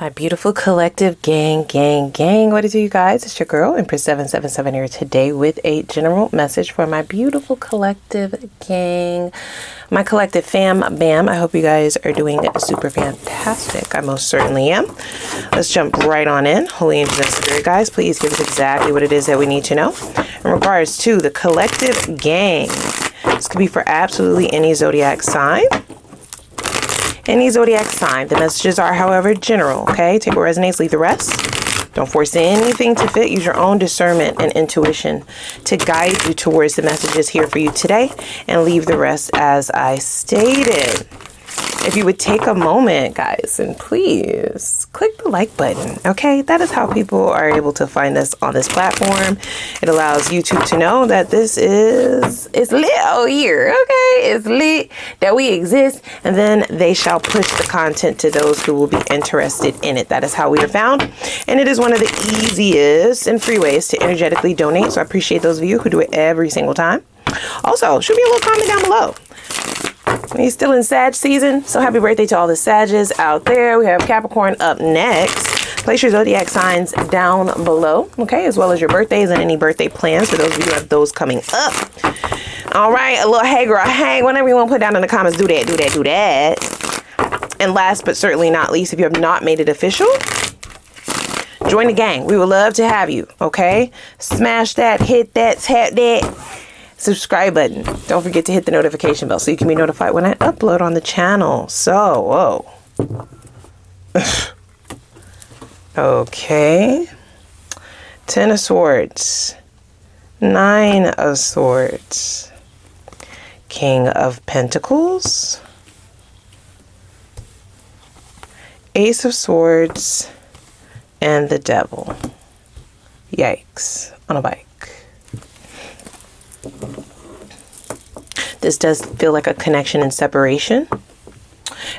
My beautiful collective gang. What is it, you guys? It's your girl, Empress 777 here today with a general message for my beautiful collective gang. My collective fam bam. I hope you guys are doing super fantastic. I most certainly am. Let's jump right on in. Holy angels and spirit guys, please give us exactly what it is that we need to know in regards to the collective gang. This could be for absolutely any zodiac sign. Any zodiac sign. The messages are, however, general, okay? Take what resonates, leave the rest. Don't force anything to fit. Use your own discernment and intuition to guide you towards the messages here for you today, and leave the rest as I stated. If you would take a moment, guys, and please click the like button, okay? That is how people are able to find us on this platform. It allows YouTube to know that it's lit out here, okay? It's lit that we exist, and then they shall push the content to those who will be interested in it. That is how we are found, and it is one of the easiest and free ways to energetically donate, so I appreciate those of you who do it every single time. Also, shoot me a little comment down below. He's still in Sag season, so happy birthday to all the Sages out there. We have Capricorn up next. Place your zodiac signs down below, okay, as well as your birthdays and any birthday plans for those of you who have those coming up. All right, a little hey girl, hey, whatever you want to put down in the comments, do that. And last but certainly not least, if you have not made it official, join the gang. We would love to have you, okay? Smash that, hit that, tap that subscribe button. Don't forget to hit the notification bell so you can be notified when I upload on the channel. So, okay. 10 of Swords. 9 of Swords. King of Pentacles. Ace of Swords. And the Devil. Yikes. On a bike. This does feel like a connection and separation.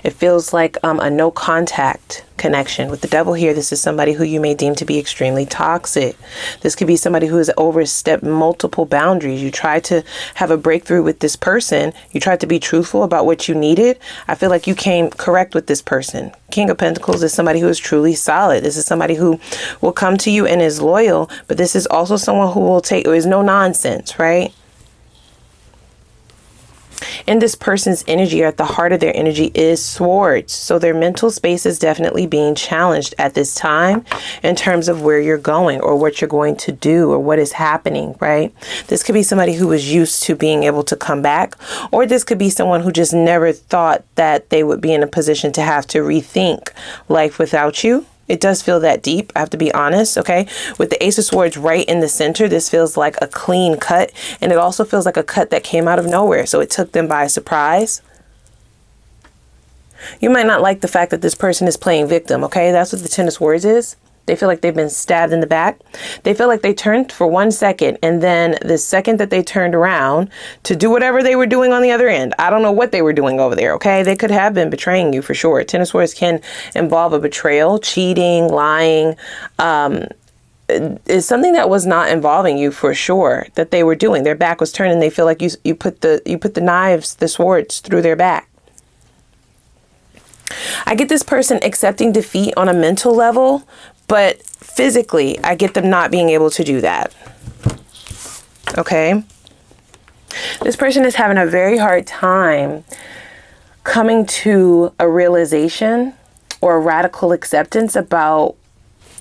It feels like a no contact connection. With the Devil here, this is somebody who you may deem to be extremely toxic. This could be somebody who has overstepped multiple boundaries. You tried to have a breakthrough with this person. You tried to be truthful about what you needed. I feel like you came correct with this person. King of Pentacles is somebody who is truly solid. This is somebody who will come to you and is loyal, but this is also someone who will take, or is no nonsense, right? And this person's energy, or at the heart of their energy, is swords. So their mental space is definitely being challenged at this time in terms of where you're going or what you're going to do or what is happening, right? This could be somebody who was used to being able to come back, or this could be someone who just never thought that they would be in a position to have to rethink life without you. It does feel that deep, I have to be honest, okay? With the Ace of Swords right in the center, this feels like a clean cut, and it also feels like a cut that came out of nowhere, so it took them by surprise. You might not like the fact that this person is playing victim, okay? That's what the 10 of Swords is. They feel like they've been stabbed in the back. They feel like they turned for 1 second, and then the second that they turned around to do whatever they were doing on the other end, I don't know what they were doing over there, okay? They could have been betraying you for sure. 10 of Swords can involve a betrayal, cheating, lying. It's something that was not involving you for sure that they were doing. Their back was turned, and they feel like you put the knives, the swords through their back. I get this person accepting defeat on a mental level, but physically, I get them not being able to do that. Okay? This person is having a very hard time coming to a realization or a radical acceptance about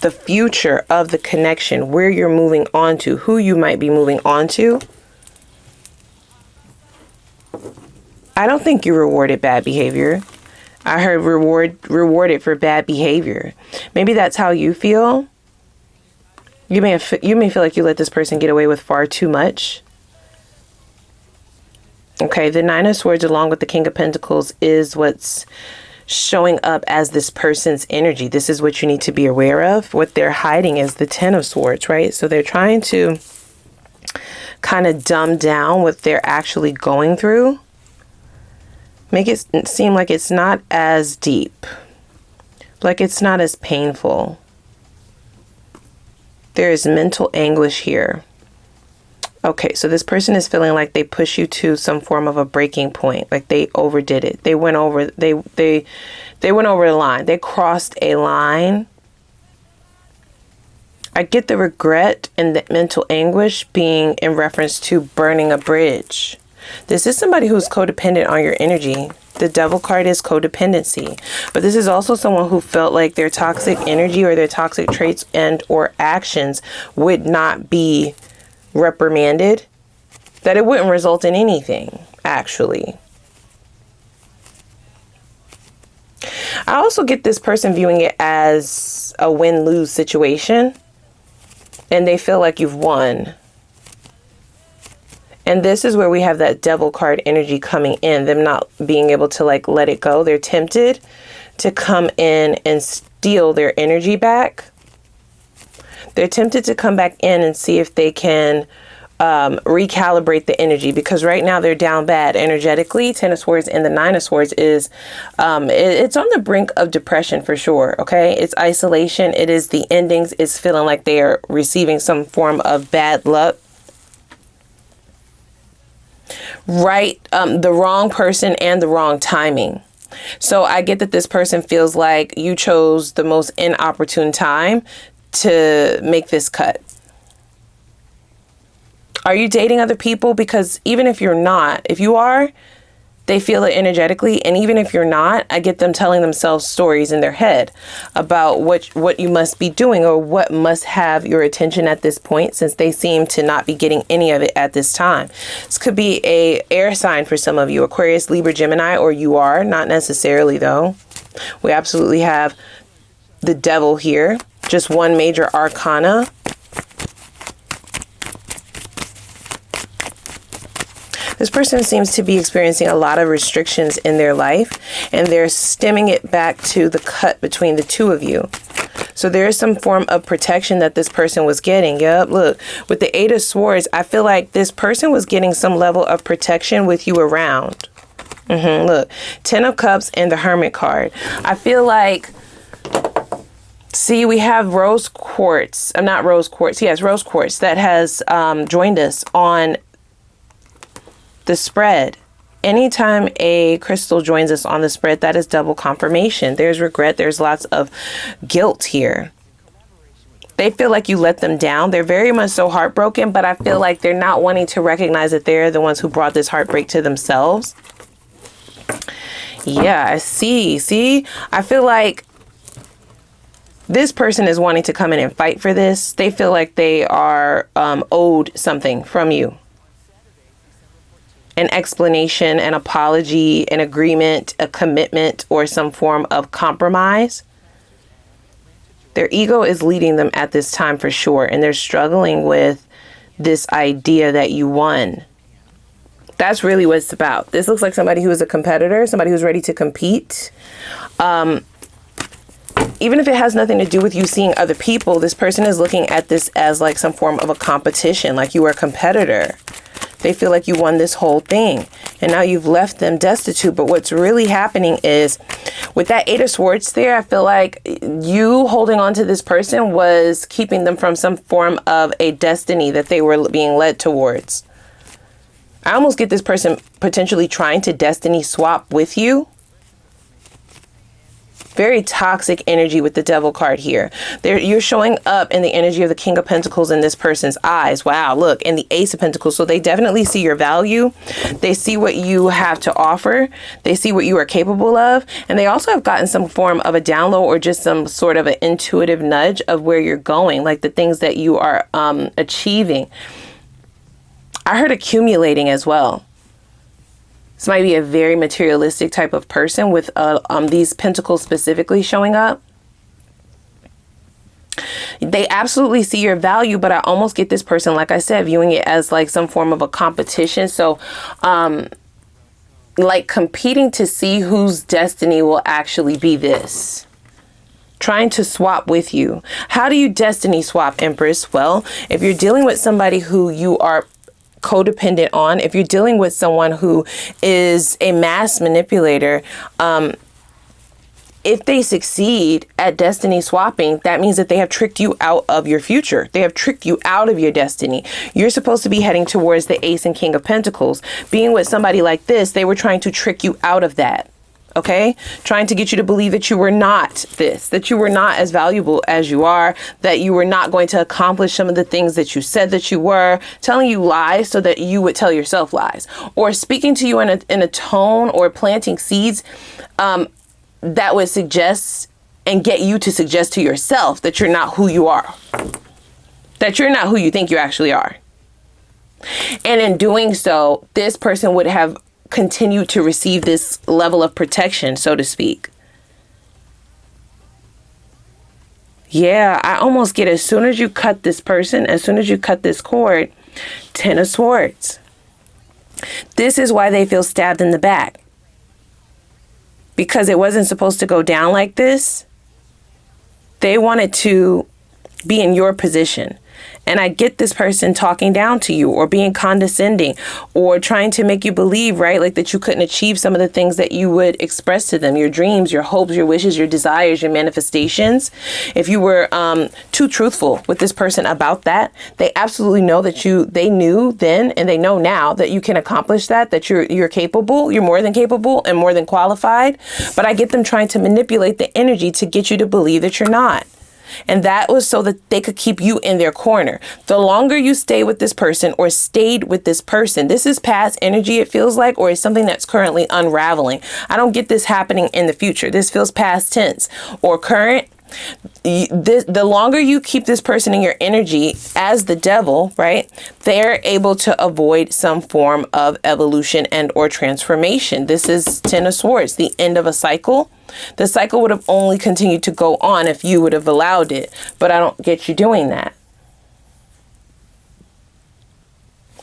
the future of the connection, where you're moving on to, who you might be moving on to. I don't think you rewarded bad behavior. I heard rewarded for bad behavior. Maybe that's how you feel. You may feel like you let this person get away with far too much. Okay, the 9 of Swords along with the King of Pentacles is what's showing up as this person's energy. This is what you need to be aware of. What they're hiding is the 10 of Swords, right? So they're trying to kind of dumb down what they're actually going through. Make it seem like it's not as deep, like it's not as painful. There is mental anguish here. Okay, so this person is feeling like they push you to some form of a breaking point, like they overdid it. They went over they went over the line. They crossed a line. I get the regret and the mental anguish being in reference to burning a bridge. This is somebody who's codependent on your energy. The devil card is codependency. But this is also someone who felt like their toxic energy or their toxic traits and or actions would not be reprimanded, that it wouldn't result in anything, actually. I also get this person viewing it as a win-lose situation, and they feel like you've won. And this is where we have that devil card energy coming in, them not being able to like let it go. They're tempted to come in and steal their energy back. They're tempted to come back in and see if they can recalibrate the energy, because right now they're down bad energetically. 10 of Swords and the 9 of Swords is it's on the brink of depression for sure. Okay, it's isolation. It is the endings. It's feeling like they are receiving some form of bad luck. Right, the wrong person and the wrong timing. So I get that this person feels like you chose the most inopportune time to make this cut. Are you dating other people? Because even if you're not, if you are, they feel it energetically. And even if you're not, I get them telling themselves stories in their head about what you must be doing or what must have your attention at this point, since they seem to not be getting any of it at this time. This could be a air sign for some of you, Aquarius, Libra, Gemini, or you are, not necessarily though. We absolutely have the devil here, just one major arcana. This person seems to be experiencing a lot of restrictions in their life, and they're stemming it back to the cut between the two of you. So there is some form of protection that this person was getting. Yep, look, with the 8 of Swords, I feel like this person was getting some level of protection with you around. Look, 10 of Cups and the Hermit card. I feel like, see, we have rose quartz. Not rose quartz. Yes, rose quartz that has joined us on the spread. Anytime a crystal joins us on the spread, that is double confirmation. There's regret. There's lots of guilt here. They feel like you let them down. They're very much so heartbroken, but I feel like they're not wanting to recognize that they're the ones who brought this heartbreak to themselves. Yeah, I see. See, I feel like this person is wanting to come in and fight for this. They feel like they are owed something from you. An explanation, an apology, an agreement, a commitment, or some form of compromise. Their ego is leading them at this time for sure, and they're struggling with this idea that you won. That's really what it's about. This looks like somebody who is a competitor, somebody who's ready to compete. Even if it has nothing to do with you seeing other people, this person is looking at this as like some form of a competition, like you are a competitor. They feel like you won this whole thing, and now you've left them destitute. But what's really happening is with that 8 of Swords there, I feel like you holding on to this person was keeping them from some form of a destiny that they were being led towards. I almost get this person potentially trying to destiny swap with you. Very toxic energy with the devil card here. You're showing up in the energy of the King of Pentacles in this person's eyes. Wow, look, and the Ace of Pentacles. So they definitely see your value. They see what you have to offer. They see what you are capable of. And they also have gotten some form of a download or just some sort of an intuitive nudge of where you're going, like the things that you are achieving. I heard accumulating as well. This might be a very materialistic type of person with these pentacles specifically showing up. They absolutely see your value, but I almost get this person, like I said, viewing it as like some form of a competition. So like competing to see whose destiny will actually be this. Trying to swap with you. How do you destiny swap, Empress? Well, if you're dealing with somebody who you are codependent on, if you're dealing with someone who is a mass manipulator, if they succeed at destiny swapping, that means that they have tricked you out of your future. They have tricked you out of your destiny. You're supposed to be heading towards the Ace and King of Pentacles. Being with somebody like this, they were trying to trick you out of that. Okay, trying to get you to believe that you were not this, that you were not as valuable as you are, that you were not going to accomplish some of the things that you said that you were, telling you lies so that you would tell yourself lies, or speaking to you in a tone or planting seeds that would suggest and get you to suggest to yourself that you're not who you are, that you're not who you think you actually are. And in doing so, this person would have continue to receive this level of protection, so to speak. Yeah, I almost get, as soon as you cut this person, as soon as you cut this cord, 10 of Swords. This is why they feel stabbed in the back. Because it wasn't supposed to go down like this. They wanted to be in your position. And I get this person talking down to you or being condescending or trying to make you believe, right, like that you couldn't achieve some of the things that you would express to them, your dreams, your hopes, your wishes, your desires, your manifestations. If you were too truthful with this person about that, they absolutely know that they knew then and they know now that you can accomplish that you're capable, you're more than capable and more than qualified. But I get them trying to manipulate the energy to get you to believe that you're not. And that was so that they could keep you in their corner. The longer you stay with this person or stayed with this person, this is past energy, it feels like, or is something that's currently unraveling. I don't get this happening in the future. This feels past tense or current. The longer you keep this person in your energy as the devil, right, they're able to avoid some form of evolution and or transformation. This is 10 of Swords, the end of a cycle. The cycle would have only continued to go on if you would have allowed it, but I don't get you doing that.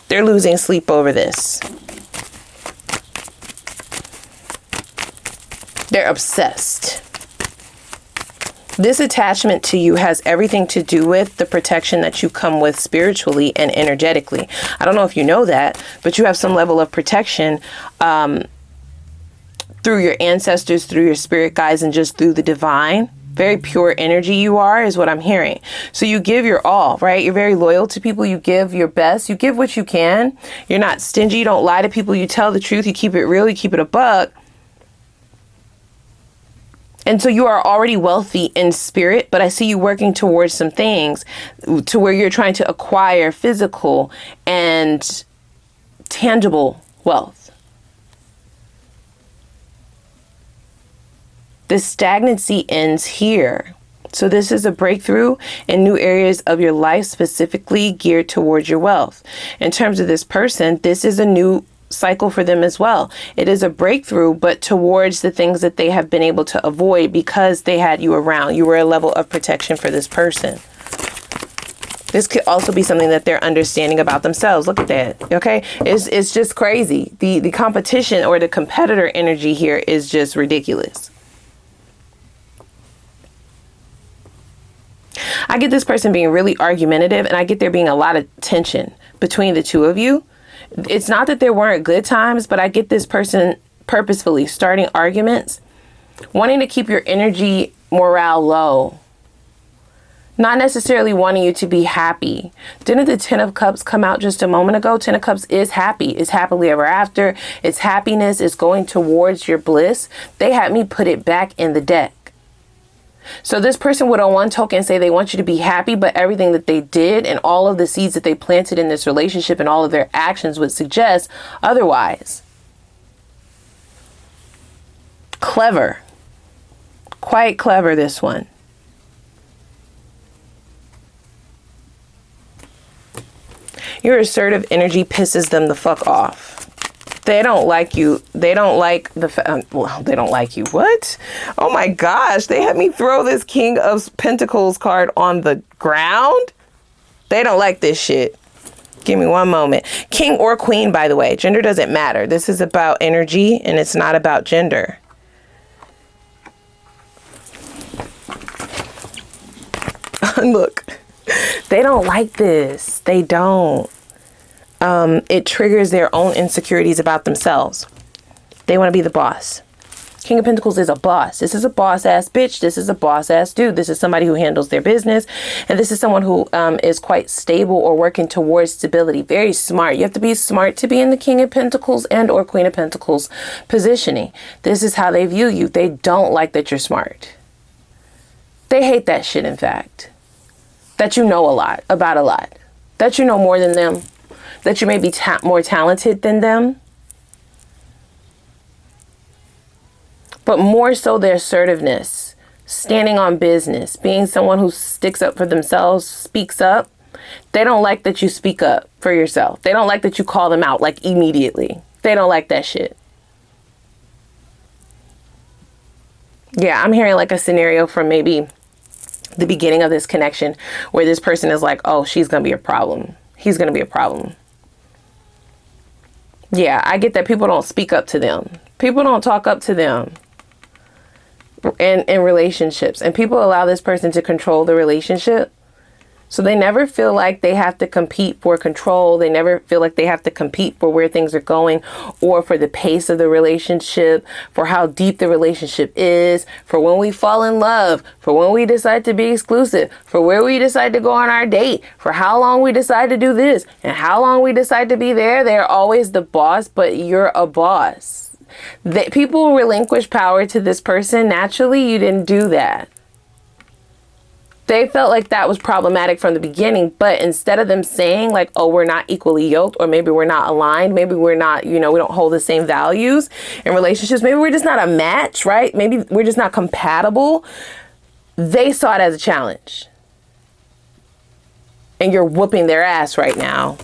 They're losing sleep over this. They're obsessed. This attachment to you has everything to do with the protection that you come with spiritually and energetically. I don't know if you know that, but you have some level of protection through your ancestors, through your spirit guides, and just through the divine. Very pure energy you are, is what I'm hearing. So you give your all, right? You're very loyal to people. You give your best. You give what you can. You're not stingy. You don't lie to people. You tell the truth. You keep it real. You keep it a buck. And so you are already wealthy in spirit, but I see you working towards some things to where you're trying to acquire physical and tangible wealth. The stagnancy ends here. So this is a breakthrough in new areas of your life, specifically geared towards your wealth. In terms of this person, this is a new cycle for them as well. It is a breakthrough, but towards the things that they have been able to avoid because they had you around. You were a level of protection for this person. This could also be something that they're understanding about themselves. Look at that. Okay. It's just crazy. The competition or the competitor energy here is just ridiculous. I get this person being really argumentative, and I get there being a lot of tension between the two of you. It's not that there weren't good times, but I get this person purposefully starting arguments, wanting to keep your energy morale low, not necessarily wanting you to be happy. Didn't the 10 of Cups come out just a moment ago? 10 of Cups is happy. It's happily ever after. It's happiness. It's going towards your bliss. They had me put it back in the deck. So this person would on one token say they want you to be happy, but everything that they did and all of the seeds that they planted in this relationship and all of their actions would suggest otherwise. Clever. Quite clever, this one. Your assertive energy pisses them the fuck off. They don't like you. They don't like they don't like you. What? Oh my gosh. They had me throw this King of Pentacles card on the ground. They don't like this shit. Give me one moment. King or queen, by the way. Gender doesn't matter. This is about energy and it's not about gender. Look. They don't like this. They don't. It triggers their own insecurities about themselves. They want to be the boss. King of Pentacles is a boss. This is a boss ass bitch. This is a boss ass dude. This is somebody who handles their business. And this is someone who is quite stable or working towards stability. Very smart. You have to be smart to be in the King of Pentacles and or Queen of Pentacles positioning. This is how they view you. They don't like that you're smart. They hate that shit, in fact. That you know a lot about a lot. That you know more than them. That you may be more talented than them. But more so their assertiveness, standing on business, being someone who sticks up for themselves, speaks up. They don't like that you speak up for yourself. They don't like that you call them out like immediately. They don't like that shit. Yeah, I'm hearing like a scenario from maybe the beginning of this connection where this person is like, oh, she's going to be a problem. He's going to be a problem. Yeah, I get that people don't speak up to them. People don't talk up to them. In relationships, and people allow this person to control the relationship, so they never feel like they have to compete for control. They never feel like they have to compete for where things are going, or for the pace of the relationship, for how deep the relationship is, for when we fall in love, for when we decide to be exclusive, for where we decide to go on our date, for how long we decide to do this and how long we decide to be there. They're always the boss, but you're a boss. That people relinquish power to this person. Naturally, you didn't do that. They felt like that was problematic from the beginning, but instead of them saying like, oh, we're not equally yoked, or maybe we're not aligned, maybe we're not, we don't hold the same values in relationships, maybe we're just not a match, right? Maybe we're just not compatible. They saw it as a challenge. And you're whooping their ass right now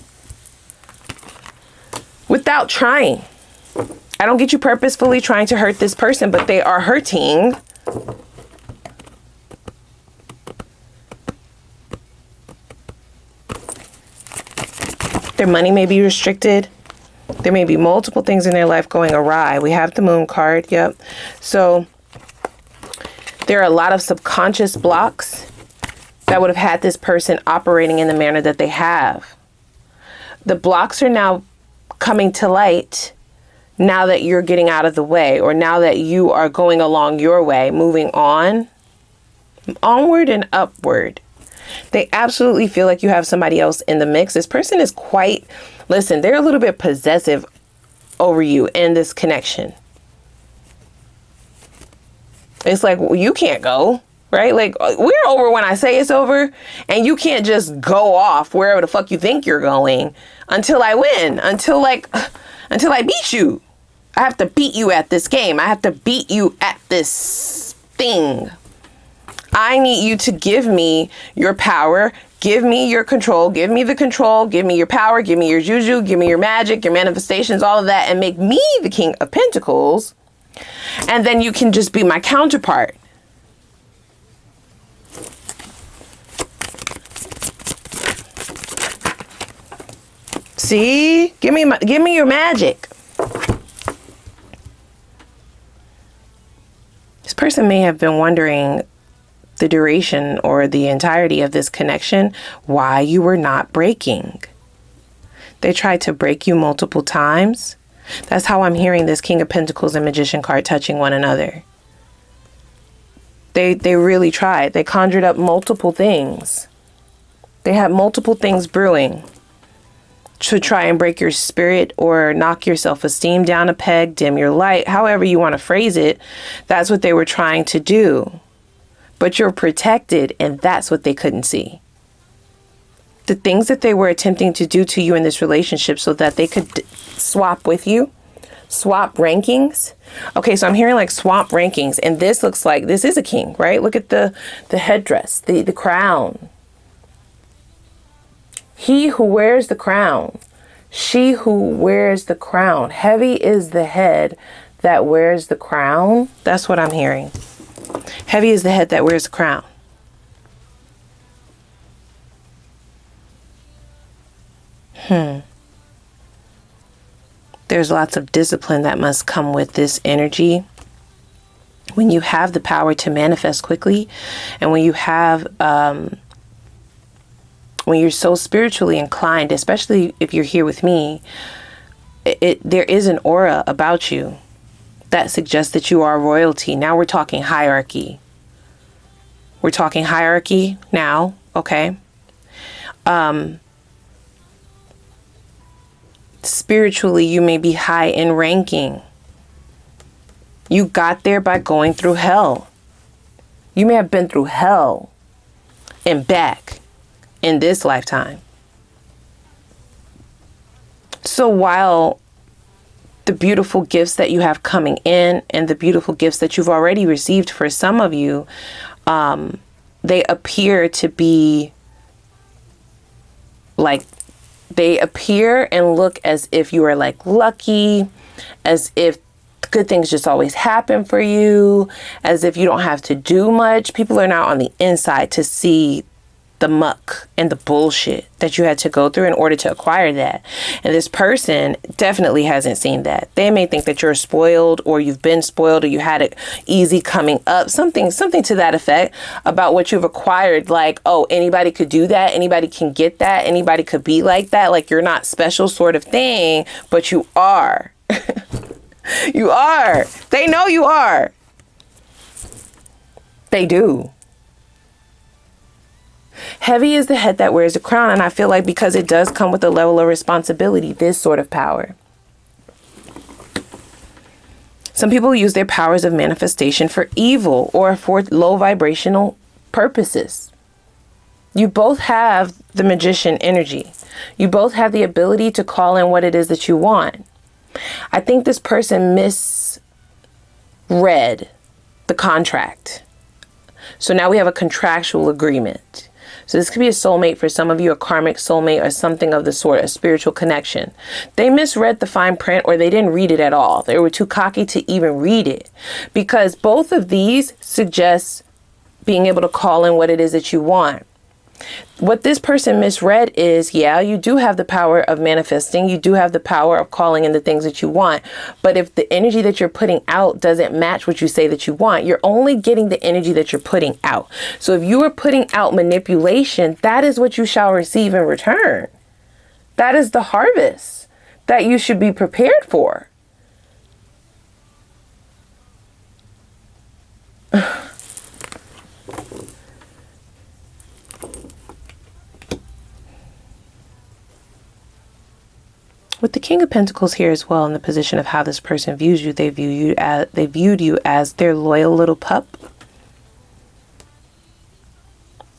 without trying. I don't get you purposefully trying to hurt this person, but they are hurting. Their money may be restricted. There may be multiple things in their life going awry. We have the Moon card. Yep. So there are a lot of subconscious blocks that would have had this person operating in the manner that they have. The blocks are now coming to light now that you're getting out of the way, or now that you are going along your way, moving on, onward and upward. They absolutely feel like you have somebody else in the mix. This person is quite, listen, they're a little bit possessive over you in this connection. It's like, well, you can't go, right? Like, we're over when I say it's over, and you can't just go off wherever the fuck you think you're going until I win, until I beat you. I have to beat you at this game. I have to beat you at this thing. I need you to give me your power, give me your control, give me the control, give me your power, give me your juju, give me your magic, your manifestations, all of that, and make me the King of Pentacles. And then you can just be my counterpart. See? Give me your magic. This person may have been wondering the duration or the entirety of this connection, why you were not breaking. They tried to break you multiple times. That's how I'm hearing this King of Pentacles and Magician card touching one another. They really tried. They conjured up multiple things. They had multiple things brewing to try and break your spirit or knock your self-esteem down a peg, dim your light, however you want to phrase it. That's what they were trying to do. But you're protected, and that's what they couldn't see. The things that they were attempting to do to you in this relationship so that they could swap with you, swap rankings. Okay, so I'm hearing like swap rankings, and this looks like this is a king, right? Look at the headdress, the crown. He who wears the crown, she who wears the crown. Heavy is the head that wears the crown. That's what I'm hearing. Heavy is the head that wears the crown. There's lots of discipline that must come with this energy. When you have the power to manifest quickly, and when you have, when you're so spiritually inclined, especially if you're here with me, there is an aura about you. that suggests that you are royalty. Now we're talking hierarchy. We're talking hierarchy now, okay? Spiritually, you may be high in ranking. You got there by going through hell. You may have been through hell and back in this lifetime. So while the beautiful gifts that you have coming in and the beautiful gifts that you've already received for some of you, they appear to be like, they appear and look as if you are like lucky, as if good things just always happen for you, as if you don't have to do much. People are now on the inside to see the muck and the bullshit that you had to go through in order to acquire that. And this person definitely hasn't seen that. They may think that you're spoiled, or you've been spoiled, or you had it easy coming up, something to that effect about what you've acquired. Like, oh, anybody could do that. Anybody can get that. Anybody could be like that. Like, you're not special sort of thing, but you are. You are. They know you are. They do. Heavy is the head that wears the crown. And I feel like because it does come with a level of responsibility, this sort of power. Some people use their powers of manifestation for evil or for low vibrational purposes. You both have the magician energy. You both have the ability to call in what it is that you want. I think this person misread the contract. So now we have a contractual agreement. So this could be a soulmate for some of you, a karmic soulmate or something of the sort, a spiritual connection. They misread the fine print, or they didn't read it at all. They were too cocky to even read it, because both of these suggest being able to call in what it is that you want. What this person misread is, yeah, you do have the power of manifesting. You do have the power of calling in the things that you want. But if the energy that you're putting out doesn't match what you say that you want, you're only getting the energy that you're putting out. So if you are putting out manipulation, that is what you shall receive in return. That is the harvest that you should be prepared for. With the King of Pentacles here as well, in the position of how this person views you, they viewed you as their loyal little pup.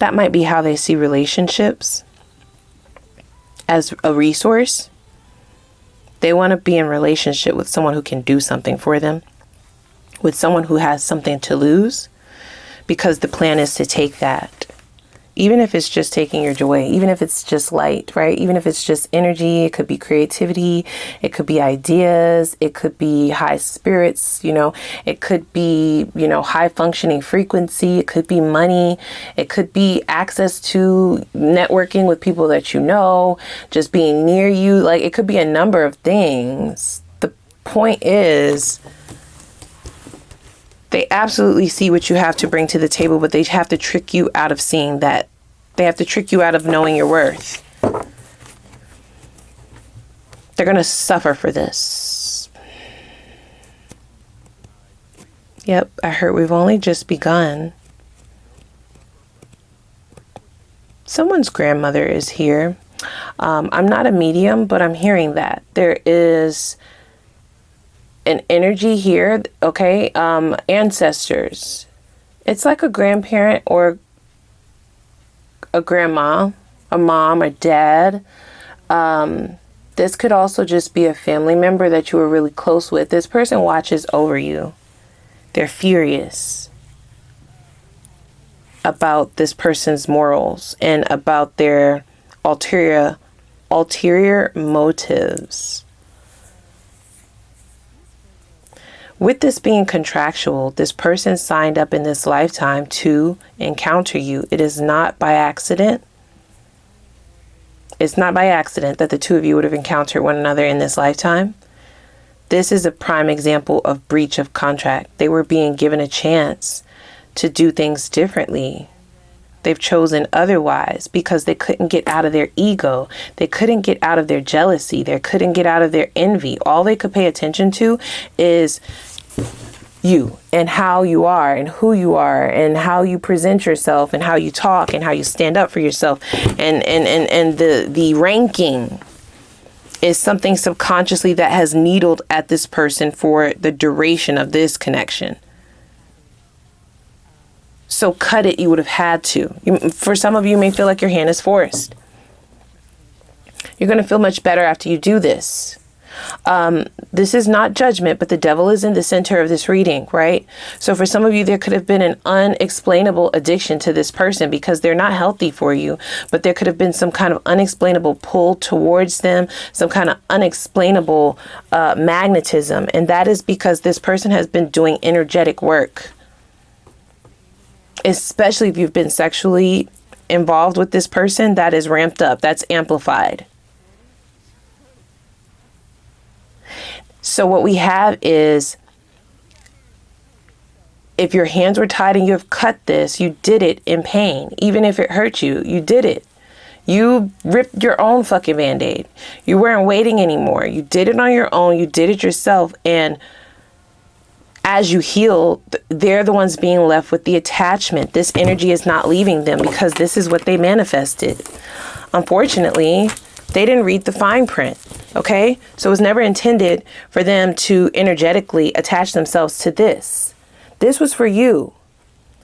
That might be how they see relationships, as a resource. They want to be in relationship with someone who can do something for them, with someone who has something to lose, because the plan is to take that. Even if it's just taking your joy, even if it's just light, right? Even if it's just energy, it could be creativity, it could be ideas, it could be high spirits, it could be, high functioning frequency, it could be money, it could be access to networking with people that you know, just being near you. Like, it could be a number of things. The point is, they absolutely see what you have to bring to the table, but they have to trick you out of seeing that. They have to trick you out of knowing your worth. They're going to suffer for this. Yep, I heard we've only just begun. Someone's grandmother is here. I'm not a medium, but I'm hearing that. There is an energy here, okay? Ancestors. It's like a grandparent or a grandma, a mom, a dad. This could also just be a family member that you were really close with. This person watches over you. They're furious about this person's morals and about their ulterior motives. With this being contractual, this person signed up in this lifetime to encounter you. It is not by accident. It's not by accident that the two of you would have encountered one another in this lifetime. This is a prime example of breach of contract. They were being given a chance to do things differently. They've chosen otherwise because they couldn't get out of their ego. They couldn't get out of their jealousy. They couldn't get out of their envy. All they could pay attention to is you and how you are and who you are and how you present yourself and how you talk and how you stand up for yourself. And the ranking is something subconsciously that has needled at this person for the duration of this connection. So cut it, you would have had to. For some of you, may feel like your hand is forced. You're going to feel much better after you do this. This is not judgment, but the devil is in the center of this reading, right? So for some of you, there could have been an unexplainable addiction to this person because they're not healthy for you, but there could have been some kind of unexplainable pull towards them, some kind of unexplainable magnetism. And that is because this person has been doing energetic work, especially if you've been sexually involved with this person. That is ramped up. That's amplified. So what we have is, if your hands were tied and you have cut this, you did it in pain. Even if it hurt you, you did it. You ripped your own fucking Band-Aid. You weren't waiting anymore. You did it on your own. You did it yourself. And as you heal, they're the ones being left with the attachment. This energy is not leaving them because this is what they manifested. Unfortunately, they didn't read the fine print. Okay, so it was never intended for them to energetically attach themselves to this. This was for you.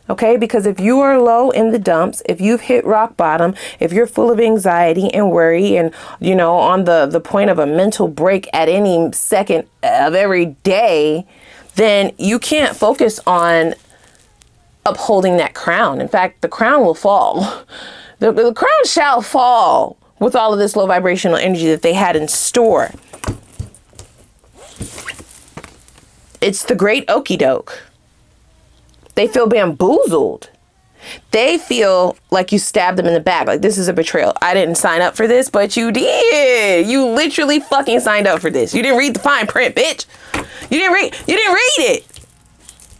Okay, because if you are low in the dumps, if you've hit rock bottom, if you're full of anxiety and worry and, you know, on the point of a mental break at any second of every day, then you can't focus on upholding that crown. In fact, the crown will fall. The crown shall fall with all of this low vibrational energy that they had in store. It's the great okie doke. They feel bamboozled. They feel like you stabbed them in the back. Like, this is a betrayal. I didn't sign up for this, but you did. You literally fucking signed up for this. You didn't read the fine print, bitch. You didn't read it.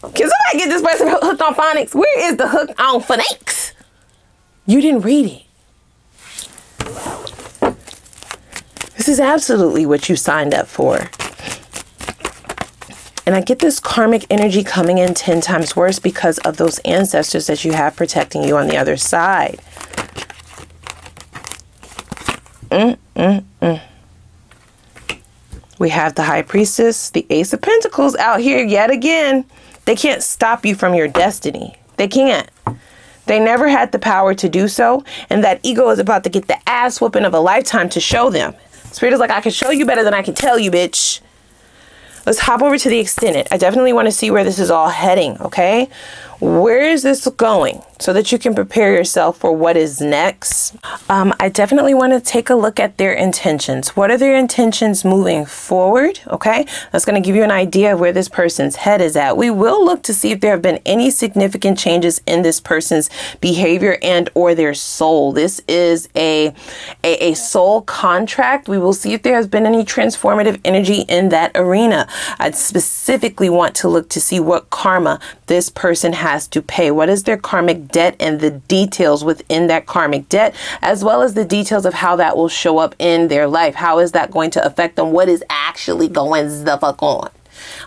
Can somebody get this person hooked on phonics? Where is the hook on phonics? You didn't read it. This is absolutely what you signed up for. And I get this karmic energy coming in 10 times worse because of those ancestors that you have protecting you on the other side. We have the High Priestess, the Ace of Pentacles out here yet again. They can't stop you from your destiny. They can't. They never had the power to do so. And that ego is about to get the ass whooping of a lifetime to show them. Spirit is like, I can show you better than I can tell you, bitch. Let's hop over to the extended. I definitely want to see where this is all heading, okay? Where is this going so that you can prepare yourself for what is next? I definitely want to take a look at their intentions. What are their intentions moving forward, okay? That's going to give you an idea of where this person's head is at. We will look to see if there have been any significant changes in this person's behavior and or their soul. This is a soul contract. We will see if there has been any transformative energy in that arena. I'd specifically want to look to see what karma this person has to pay. What is their karmic debt and the details within that karmic debt, as well as the details of how that will show up in their life. How is that going to affect them? What is actually going the fuck on?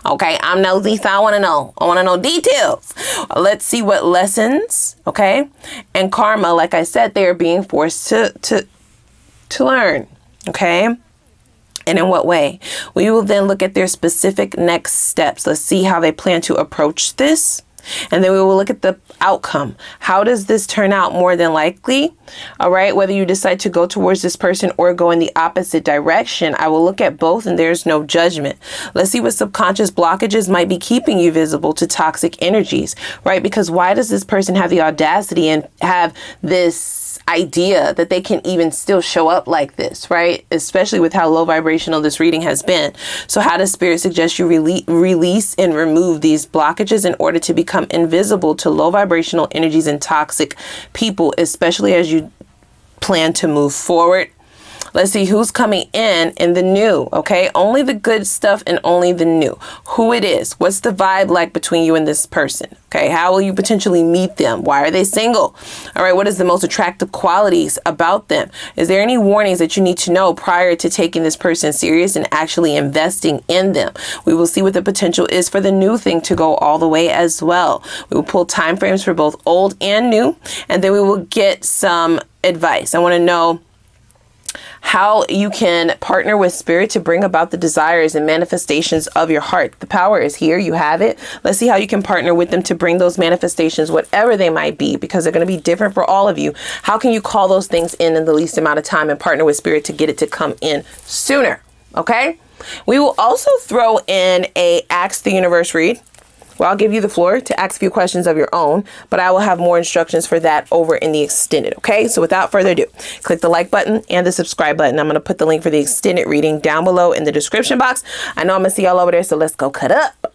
Okay, I'm nosy, so I want to know. I want to know details. Let's see what lessons, okay, and karma, like I said, they are being forced to learn, okay? And in what way? We will then look at their specific next steps. Let's see how they plan to approach this. And then we will look at the outcome. How does this turn out more than likely? All right. Whether you decide to go towards this person or go in the opposite direction, I will look at both and there's no judgment. Let's see what subconscious blockages might be keeping you visible to toxic energies, right? Because why does this person have the audacity and have this idea that they can even still show up like this, right? Especially with how low vibrational this reading has been. So how does Spirit suggest you release and remove these blockages in order to become invisible to low vibrational energies and toxic people, especially as you plan to move forward? Let's see who's coming in the new, okay? Only the good stuff and only the new. Who it is. What's the vibe like between you and this person? Okay, how will you potentially meet them? Why are they single? All right, what is the most attractive qualities about them? Is there any warnings that you need to know prior to taking this person serious and actually investing in them? We will see what the potential is for the new thing to go all the way as well. We will pull time frames for both old and new, and then we will get some advice. I want to know how you can partner with spirit to bring about the desires and manifestations of your heart. The power is here. You have it. Let's see how you can partner with them to bring those manifestations, whatever they might be, because they're going to be different for all of you. How can you call those things in the least amount of time and partner with spirit to get it to come in sooner? Okay. We will also throw in a Ask the Universe read. Well, I'll give you the floor to ask a few questions of your own, but I will have more instructions for that over in the extended. Okay, so without further ado, click the like button and the subscribe button. I'm going to put the link for the extended reading down below in the description box. I know I'm going to see y'all over there, so let's go cut up.